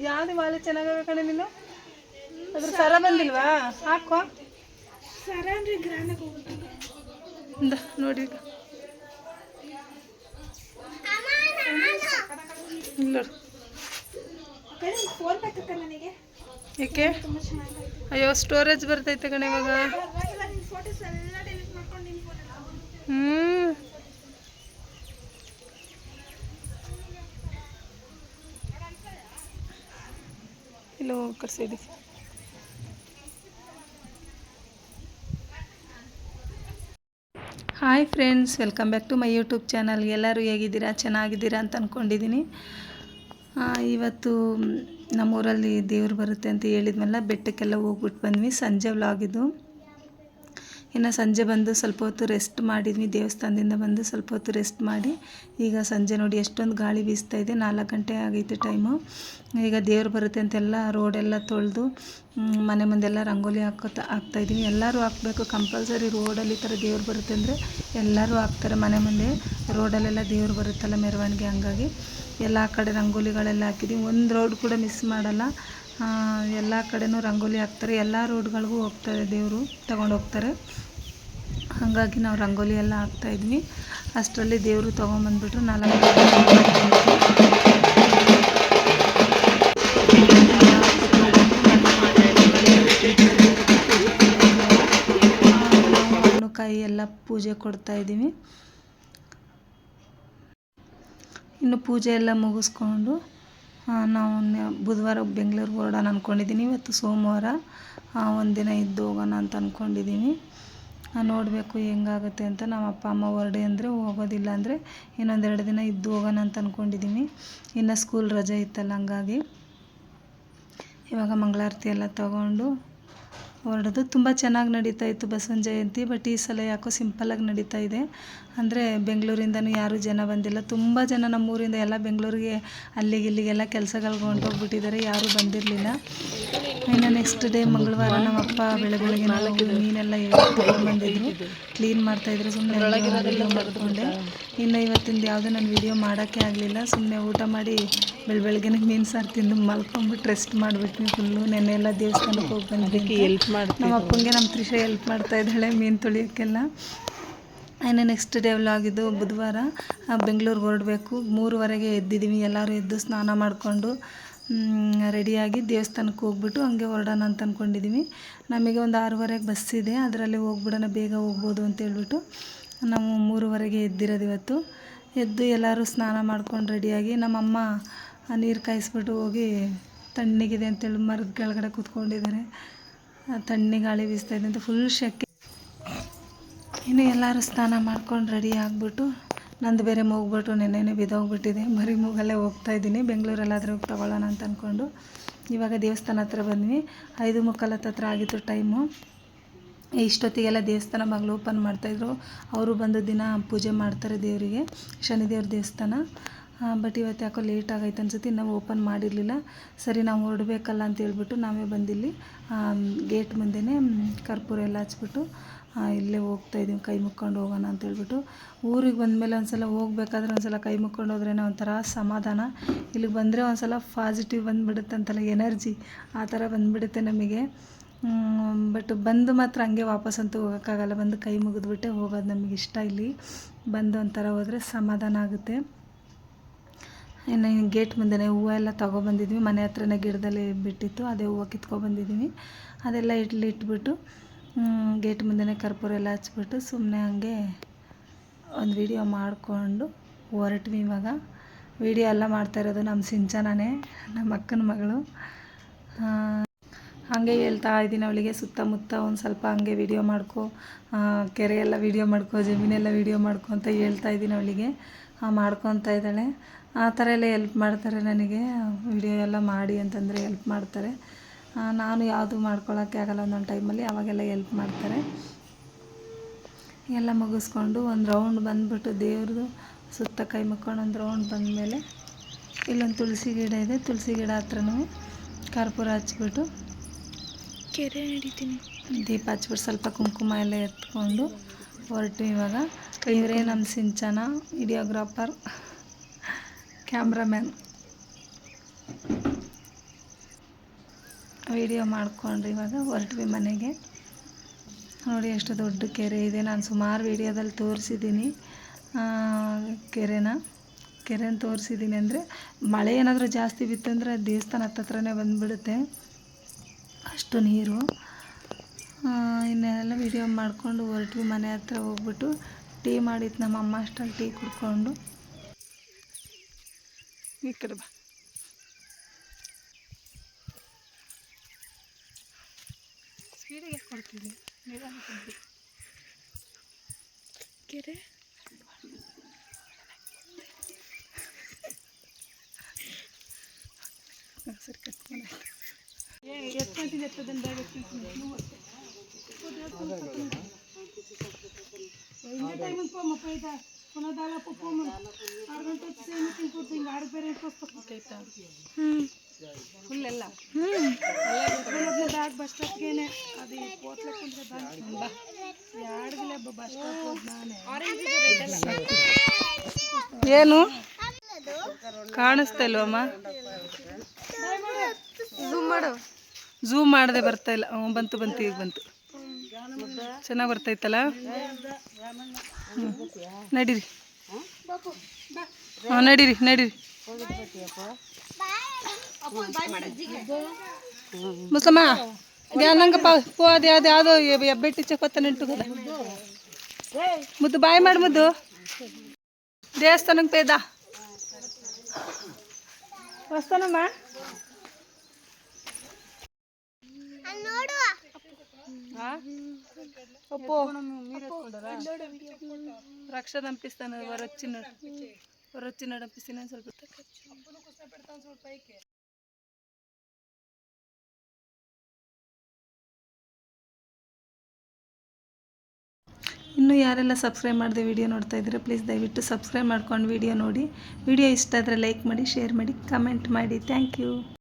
ಯಾವ್ದು ಭಾಳ ಚೆನ್ನಾಗವೆ ಕಣೆ ನೀನು ಅದ್ರ ಸರ ಬಂದಿಲ್ವಾ ಹಾಕೋ ಸರ ಅಂದ್ರೆ ಗ್ರ್ಯಾಂಡಾಗಿ ಹೋಗುತ್ತೆ ನೋಡಿ ಇಲ್ಲ ಫೋನ್ ಬೇಕಕ್ಕ ನನಗೆ ಏಕೆ ಅಯ್ಯೋ ಸ್ಟೋರೇಜ್ ಬರ್ತೈತೆ ಕಣೆ ಇವಾಗ ಫೋಟೋಸ್ ಎಲ್ಲ ಡಿಲೀಟ್ ಮಾಡ್ಕೊಂಡು ನಿನ್ನ ಫೋನ್ ಇಲ್ಲ ಕರ್ಸಿಡಿ hi friends, welcome back to my YouTube channel. ಎಲ್ಲರೂ ಹೇಗಿದ್ದೀರಾ? ಚೆನ್ನಾಗಿದ್ದೀರಾ ಅಂತ ಅಂದ್ಕೊಂಡಿದ್ದೀನಿ. ಇವತ್ತು ನಮ್ಮೂರಲ್ಲಿ ದೇವ್ರು ಬರುತ್ತೆ ಅಂತ ಹೇಳಿದ್ಮೇಲೆ ಬೆಟ್ಟಕ್ಕೆಲ್ಲ ಹೋಗ್ಬಿಟ್ಟು ಬಂದ್ವಿ. ಸಂಜೆ ವ್ಲಾಗಿದ್ದು. ಇನ್ನು ಸಂಜೆ ಬಂದು ಸ್ವಲ್ಪ ಹೊತ್ತು ರೆಸ್ಟ್ ಮಾಡಿದ್ವಿ. ದೇವಸ್ಥಾನದಿಂದ ಬಂದು ಸ್ವಲ್ಪ ಹೊತ್ತು ರೆಸ್ಟ್ ಮಾಡಿ ಈಗ ಸಂಜೆ ನೋಡಿ ಎಷ್ಟೊಂದು ಗಾಳಿ ಬೀಸ್ತಾಯಿದೆ. 4 ಗಂಟೆ ಆಗೈತೆ ಟೈಮು. ಈಗ ದೇವ್ರು ಬರುತ್ತೆ ಅಂತೆಲ್ಲ ರೋಡೆಲ್ಲ ತೊಳೆದು ಮನೆ ಮುಂದೆಲ್ಲ ರಂಗೋಲಿ ಹಾಕ್ತಾಯಿದ್ದೀವಿ. ಎಲ್ಲರೂ ಹಾಕಬೇಕು ಕಂಪಲ್ಸರಿ. ರೋಡಲ್ಲಿ ಈ ಥರ ದೇವ್ರು ಬರುತ್ತೆ ಅಂದರೆ ಎಲ್ಲರೂ ಹಾಕ್ತಾರೆ. ಮನೆ ಮುಂದೆ ರೋಡಲ್ಲೆಲ್ಲ ದೇವ್ರು ಬರುತ್ತಲ್ಲ ಮೆರವಣಿಗೆ, ಹಂಗಾಗಿ ಎಲ್ಲ ಕಡೆ ರಂಗೋಲಿಗಳೆಲ್ಲ ಹಾಕಿದ್ದೀವಿ. ಒಂದು ರೋಡ್ ಕೂಡ ಮಿಸ್ ಮಾಡಲ್ಲ. ಎಲ್ಲ ಕಡೆನೂ ರಂಗೋಲಿ ಹಾಕ್ತಾರೆ. ಎಲ್ಲ ರೋಡ್ಗಳಿಗೂ ಹೋಗ್ತಾರೆ ದೇವರು, ತಗೊಂಡು ಹೋಗ್ತಾರೆ. ಹಾಗಾಗಿ ನಾವು ರಂಗೋಲಿ ಎಲ್ಲ ಹಾಕ್ತಾಯಿದ್ವಿ. ಅಷ್ಟರಲ್ಲಿ ದೇವರು ತೊಗೊಂಬಂದ್ಬಿಟ್ರು. 4 ಹಣ್ಣುಕಾಯಿ ಎಲ್ಲ ಪೂಜೆ ಕೊಡ್ತಾಯಿದ್ದೀವಿ. ಇನ್ನು ಪೂಜೆ ಎಲ್ಲ ಮುಗಿಸ್ಕೊಂಡು ನಾವು ಬುಧವಾರ ಬೆಂಗಳೂರಿಗೆ ಹೊರಡೋಣ ಅಂದ್ಕೊಂಡಿದ್ದೀನಿ. ಇವತ್ತು ಸೋಮವಾರ, ಒಂದಿನ ಇದ್ದು ಹೋಗೋಣ ಅಂತ ಅಂದ್ಕೊಂಡಿದ್ದೀನಿ. ನೋಡಬೇಕು ಹೆಂಗಾಗುತ್ತೆ ಅಂತ. ನಮ್ಮ ಅಪ್ಪ ಅಮ್ಮ ಹೊರಡಿ ಅಂದರೆ ಹೋಗೋದಿಲ್ಲ, ಅಂದರೆ ಇನ್ನೊಂದೆರಡು ದಿನ ಇದ್ದು ಹೋಗೋಣ ಅಂತ ಅಂದ್ಕೊಂಡಿದ್ದೀನಿ. ಇನ್ನು ಸ್ಕೂಲ್ ರಜೆ ಇತ್ತಲ್ಲ, ಹಂಗಾಗಿ ಇವಾಗ ಮಂಗಳಾರತಿ ಎಲ್ಲ ತಗೊಂಡು ಹೊರಡೋದು. ತುಂಬ ಚೆನ್ನಾಗಿ ನಡೀತಾ ಇತ್ತು ಬಸವನ ಜಯಂತಿ. ಬಟ್ ಈ ಸಲ ಯಾಕೋ ಸಿಂಪಲ್ಲಾಗಿ ನಡೀತಾ ಇದೆ. ಅಂದರೆ ಬೆಂಗಳೂರಿಂದನೂ ಯಾರೂ ಜನ ಬಂದಿಲ್ಲ. ತುಂಬ ಜನ ನಮ್ಮೂರಿಂದ ಎಲ್ಲ ಬೆಂಗಳೂರಿಗೆ ಅಲ್ಲಿಗೆಲ್ಲ ಕೆಲಸಗಳಿಗೆ ಹೊಂಟೋಗ್ಬಿಟ್ಟಿದ್ದಾರೆ, ಯಾರೂ ಬಂದಿರಲಿಲ್ಲ. ಇನ್ನು ನೆಕ್ಸ್ಟ್ ಡೇ ಮಂಗಳವಾರ ನಮ್ಮಪ್ಪ ಬೆಳಗ್ಗೆ ಮೀನೆಲ್ಲ ತೊಗೊಂಡ್ಬಂದಿದ್ರು, ಕ್ಲೀನ್ ಮಾಡ್ತಾಯಿದ್ರು. ಸುಮ್ಮನೆ ವೀಡಿಯೋ ಮಾಡಿಕೊಂಡೆ. ಇನ್ನು ಇವತ್ತಿಂದ ಯಾವುದೂ ನಾನು ವೀಡಿಯೋ ಮಾಡೋಕ್ಕೆ ಆಗಲಿಲ್ಲ. ಸುಮ್ಮನೆ ಊಟ ಮಾಡಿ ಬೆಳಗ್ಗೆ ಮೀನು ಸಾರು ತಿಂದು ಮಲ್ಕೊಂಬಿಟ್ಟು ರೆಸ್ಟ್ ಮಾಡಿಬಿಟ್ವಿ ಫುಲ್ಲು. ನೆನ್ನೆ ಎಲ್ಲ ದೇವಸ್ಥಾನಕ್ಕೆ ಹೋಗಿ ಬಂದಿದ್ದಕ್ಕೆ ಹೆಲ್ಪ್ ಮಾಡಿ ನಮ್ಮ ಅಪ್ಪಂಗೆ ನಮ್ಮ ತ್ರಿಷ ಹೆಲ್ಪ್ ಮಾಡ್ತಾಯಿದ್ದಾಳೆ ಮೀನು ತೊಳಿಯೋಕ್ಕೆಲ್ಲ. ಇನ್ನು ನೆಕ್ಸ್ಟ್ ಡೇ ವ್ಲಾಗಿದ್ದು ಬುಧವಾರ ಬೆಂಗಳೂರಿಗೆ ಹೊರಡಬೇಕು. 3:30ಗೆ ಎದ್ದಿದ್ದೀವಿ. ಎಲ್ಲರೂ ಎದ್ದು ಸ್ನಾನ ಮಾಡಿಕೊಂಡು ರೆಡಿಯಾಗಿ ದೇವಸ್ಥಾನಕ್ಕೆ ಹೋಗ್ಬಿಟ್ಟು ಹಂಗೆ ಹೊರಡೋಣ ಅಂತ ಅಂದ್ಕೊಂಡಿದ್ದೀವಿ. ನಮಗೆ ಒಂದು 6:30ಗೆ ಬಸ್ ಇದೆ, ಅದರಲ್ಲಿ ಹೋಗ್ಬಿಡೋಣ, ಬೇಗ ಹೋಗ್ಬೋದು ಅಂತೇಳ್ಬಿಟ್ಟು ನಾವು 3:30ಗೆ ಎದ್ದಿರೋದು ಇವತ್ತು. ಎದ್ದು ಎಲ್ಲರೂ ಸ್ನಾನ ಮಾಡ್ಕೊಂಡು ರೆಡಿಯಾಗಿ ನಮ್ಮಮ್ಮ ನೀರು ಕಾಯಿಸ್ಬಿಟ್ಟು ಹೋಗಿ ತಣ್ಣಗಿದೆ ಅಂತೇಳಿ ಮರದ ಕೆಳಗಡೆ ಕೂತ್ಕೊಂಡಿದ್ದಾರೆ. ತಣ್ಣಗೆ ಗಾಳಿ ಬೀಸ್ತಾಯಿದೆ ಅಂತ ಫುಲ್ ಶೆಕೆ. ಇನ್ನು ಎಲ್ಲರೂ ಸ್ನಾನ ಮಾಡ್ಕೊಂಡು ರೆಡಿ ಆಗಿಬಿಟ್ಟು, ನಂದು ಬೇರೆ ಮೂಗ್ಬಿಟ್ಟು ನೆನ್ನೆನೇ ಬಿದ್ದೋಗ್ಬಿಟ್ಟಿದೆ. ಬರೀ ಮೂಗಲ್ಲೇ ಹೋಗ್ತಾಯಿದ್ದೀನಿ. ಬೆಂಗಳೂರಲ್ಲಾದರೆ ಹೋಗಿ ತೊಗೊಳ್ಳೋಣ ಅಂತ ಅಂದ್ಕೊಂಡು ಇವಾಗ ದೇವಸ್ಥಾನ ಹತ್ರ ಬಂದ್ವಿ. 5:45 ಹತ್ರ ಆಗಿತ್ತು ಟೈಮು. ಇಷ್ಟೊತ್ತಿಗೆಲ್ಲ ದೇವಸ್ಥಾನ ಬಾಗಿಲು ಓಪನ್ ಮಾಡ್ತಾಯಿದ್ರು. ಅವರು ಬಂದು ದಿನ ಪೂಜೆ ಮಾಡ್ತಾರೆ ದೇವರಿಗೆ, ಶನಿದೇವ್ರ ದೇವಸ್ಥಾನ. ಬಟ್ ಇವತ್ತು ಯಾಕೋ ಲೇಟ್ ಆಗೈತೆ ಅನ್ಸುತ್ತೆ, ಇನ್ನೂ ಓಪನ್ ಮಾಡಿರಲಿಲ್ಲ. ಸರಿ ನಾವು ಹೊರಡಬೇಕಲ್ಲ ಅಂತ ಹೇಳ್ಬಿಟ್ಟು ನಾವೇ ಬಂದಿಲ್ಲಿ ಗೇಟ್ ಮುಂದೆನೇ ಕರ್ಪೂರ ಎಲ್ಲ ಹಚ್ಬಿಟ್ಟು ಇಲ್ಲೇ ಹೋಗ್ತಾಯಿದ್ದೀವಿ. ಕೈ ಮುಕ್ಕೊಂಡು ಹೋಗೋಣ ಅಂತೇಳ್ಬಿಟ್ಟು. ಊರಿಗೆ ಬಂದಮೇಲೆ ಒಂದ್ಸಲ ಹೋಗ್ಬೇಕಾದ್ರೆ ಒಂದ್ಸಲ ಕೈ ಮುಕ್ಕೊಂಡು ಹೋದ್ರೇ ಒಂಥರ ಸಮಾಧಾನ. ಇಲ್ಲಿಗೆ ಬಂದರೆ ಒಂದ್ಸಲ ಪಾಸಿಟಿವ್ ಬಂದುಬಿಡುತ್ತೆ ಅಂತಲ್ಲ, ಎನರ್ಜಿ ಆ ಥರ ಬಂದುಬಿಡುತ್ತೆ ನಮಗೆ. ಬಟ್ ಬಂದು ಮಾತ್ರ ಹಂಗೆ ವಾಪಸ್ಸಂತೂ ಹೋಗೋಕ್ಕಾಗಲ್ಲ. ಬಂದು ಕೈ ಮುಗಿದ್ಬಿಟ್ಟೆ ಹೋಗೋದು ನಮಗೆ ಇಷ್ಟ. ಇಲ್ಲಿ ಬಂದು ಒಂಥರ ಹೋದರೆ ಸಮಾಧಾನ ಆಗುತ್ತೆ. ಇನ್ನು ಗೇಟ್ ಮುಂದೆನೇ ಹೂವು ಎಲ್ಲ ತೊಗೊಬಂದಿದ್ವಿ. ಮನೆ ಹತ್ರನೇ ಗಿಡದಲ್ಲಿ ಬಿಟ್ಟಿತ್ತು, ಅದೇ ಹೂವು ಕಿತ್ಕೊಬಂದಿದ್ದೀವಿ. ಅದೆಲ್ಲ ಇಟ್ಬಿಟ್ಟು ಗೇಟ್ ಮುಂದೆನೇ ಕರ್ಪೂರ ಎಲ್ಲ ಹಚ್ಬಿಟ್ಟು ಸುಮ್ಮನೆ ಹಂಗೆ ಒಂದು ವಿಡಿಯೋ ಮಾಡಿಕೊಂಡು ಹೊರಟ್ವಿ. ಇವಾಗ ವಿಡಿಯೋ ಎಲ್ಲ ಮಾಡ್ತಾಯಿರೋದು ನಮ್ಮ ಸಿಂಚನನೇ, ನಮ್ಮ ಅಕ್ಕನ ಮಗಳು. ಹಾಗೆ ಹೇಳ್ತಾ ಇದ್ದೀನಿ ಅವಳಿಗೆ, ಸುತ್ತಮುತ್ತ ಒಂದು ಸ್ವಲ್ಪ ಹಂಗೆ ವಿಡಿಯೋ ಮಾಡ್ಕೊ, ಕೆರೆ ಎಲ್ಲ ವಿಡಿಯೋ ಮಾಡ್ಕೊ, ಜಮೀನೆಲ್ಲ ವಿಡಿಯೋ ಮಾಡ್ಕೊ ಅಂತ ಹೇಳ್ತಾ ಇದ್ದೀನಿ ಅವಳಿಗೆ. ಮಾಡ್ಕೊತಾ ಇದ್ದಾಳೆ. ಆ ಥರ ಎಲ್ಲ ಹೆಲ್ಪ್ ಮಾಡ್ತಾರೆ ನನಗೆ. ವಿಡಿಯೋ ಎಲ್ಲ ಮಾಡಿ ಅಂತಂದರೆ ಹೆಲ್ಪ್ ಮಾಡ್ತಾರೆ. ನಾನು ಯಾವುದು ಮಾಡ್ಕೊಳ್ಳೋಕ್ಕೆ ಆಗಲ್ಲ ಒಂದೊಂದು ಟೈಮಲ್ಲಿ, ಅವಾಗೆಲ್ಲ ಹೆಲ್ಪ್ ಮಾಡ್ತಾರೆ. ಎಲ್ಲ ಮುಗಿಸ್ಕೊಂಡು ಒಂದು ರೌಂಡ್ ಬಂದುಬಿಟ್ಟು ದೇವ್ರದ್ದು ಸುತ್ತ ಕೈ ಮುಕ್ಕೊಂಡು ಒಂದು ರೌಂಡ್ ಬಂದಮೇಲೆ ಇಲ್ಲೊಂದು ತುಳಸಿ ಗಿಡ ಇದೆ. ತುಳಸಿ ಗಿಡ ಹತ್ರನೂ ಕರ್ಪೂರ ಹಚ್ಬಿಟ್ಟು ಕೆರೆ ಹಿಡಿತೀನಿ, ದೀಪ ಹಚ್ಬಿಟ್ಟು ಸ್ವಲ್ಪ ಕುಂಕುಮ ಎಲ್ಲ ಎತ್ಕೊಂಡು ಹೊರಟು. ಇವಾಗ ಇವರೇ ನಮ್ಮ ಸಿಂಚನ, ವಿಡಿಯೋಗ್ರಾಫರ್, ಕ್ಯಾಮ್ರಾಮ್ಯಾನ್. ವಿಡಿಯೋ ಮಾಡಿಕೊಂಡು ಇವಾಗ ಹೊರಟ್ವಿ ಮನೆಗೆ. ನೋಡಿ ಎಷ್ಟು ದೊಡ್ಡ ಕೆರೆ ಇದೆ. ನಾನು ಸುಮಾರು ವಿಡಿಯೋದಲ್ಲಿ ತೋರಿಸಿದ್ದೀನಿ ಕೆರೆನ ತೋರಿಸಿದ್ದೀನಿ. ಅಂದರೆ ಮಳೆ ಏನಾದರೂ ಜಾಸ್ತಿ ಬಿತ್ತಂದರೆ ದೇವಸ್ಥಾನ ಹತ್ರನೇ ಬಂದುಬಿಡುತ್ತೆ, ಅಷ್ಟು ನೀರು. ಇನ್ನೆಲ್ಲ ವಿಡಿಯೋ ಮಾಡಿಕೊಂಡು ಹೊರಟ್ವಿ. ಮನೆ ಹತ್ರ ಹೋಗ್ಬಿಟ್ಟು ಟೀ ಮಾಡಿತ್ತು ನಮ್ಮ ಅಮ್ಮ, ಅಷ್ಟರಲ್ಲಿ ಟೀ ಕುಡ್ಕೊಂಡು ಈ ಕಡೆ ಬಾ. ಸ್ಪೀಡಿಗೆ ಕೊಡ್ತೀವಿ ಕೆರೆ ಸರಿ ಕಟ್ಕೊಂಡು ಎತ್ಕೊಂತೀನಿ ಎತ್ತದನ್ನು ಬ್ಯಾಗ್ ಎತ್ಕೊಂತೀನಿ. ఇంత టైం పోమ్మ పోయిత కొనదాల పోమ్మ 6 గంటೆ ಸೇಮ್ ತಿನ್ಕೊಡ್ತೀನಿ. ಹಿಂಗೆ ಆಡು ಬೇರೆ ಇಟ್ಕೊಸ್ಕೊಬೇಕಾಯ್ತಾ ಫುಲ್ ಎಲ್ಲ ಎಲ್ಲ ಬ್ಯಾಗ್ ಬಸ್ ಸ್ಟಾಪ್ಗೇನೆ ಅದು ಪೋತ್ಲೆ ಕುಂದ್ರೆ ಬಾ ಯಾಡ್ಗಿಲ್ಲ ಬಸ್ ಸ್ಟಾಪ್ ಹೋದ್ ನಾನೇ. ಏನು ಕಾಣಿಸ್ತಾ ಇಲ್ವಮ್ಮ? ಝೂಮ್ ಮಾಡದೆ ಬರ್ತಾ ಇಲ್ಲ. ಬಂತು ಈಗ ಬಂತು. ಚೆನ್ನಾಗಿ ಬರ್ತೈತಲ್ಲ. ನಡೀರಿ ನಡೀರಿ ಮುಸಮ್ಮ ಧ್ಯಾನಂಗ ಪೋ ಅದು ಯಾವುದೋ ಎಬ್ಬೆಟ್ಟಿ ಚಕೋತ ನೆಂಟು కదా ಮುದ್ದು ಬಾಯ್ ಮಾಡಿ ಮುದ್ದು. ದೇವಸ್ಥಾನಕ್ಕೆ ಪೇದ ವಸ್ತಾನಮ್ಮ. రక్ష దంపిస్తాను వరొచ్చినాడు దంపిస్తాను ಸ್ವಲ್ಪ ಇನ್ನೂ ಯಾರೆಲ್ಲ ಸಬ್ಸ್ಕ್ರೈಬ್ ಮಾಡದೆ ವಿಡಿಯೋ ನೋಡ್ತಾ ಇದ್ದೀರಾ ಪ್ಲೀಸ್ ದಯವಿಟ್ಟು ಸಬ್ಸ್ಕ್ರೈಬ್ ಮಾಡ್ಕೊಂಡು ವಿಡಿಯೋ ನೋಡಿ. ವಿಡಿಯೋ ಇಷ್ಟ ಆದರೆ ಲೈಕ್ ಮಾಡಿ, ಶೇರ್ ಮಾಡಿ, ಕಮೆಂಟ್ ಮಾಡಿ. Thank you.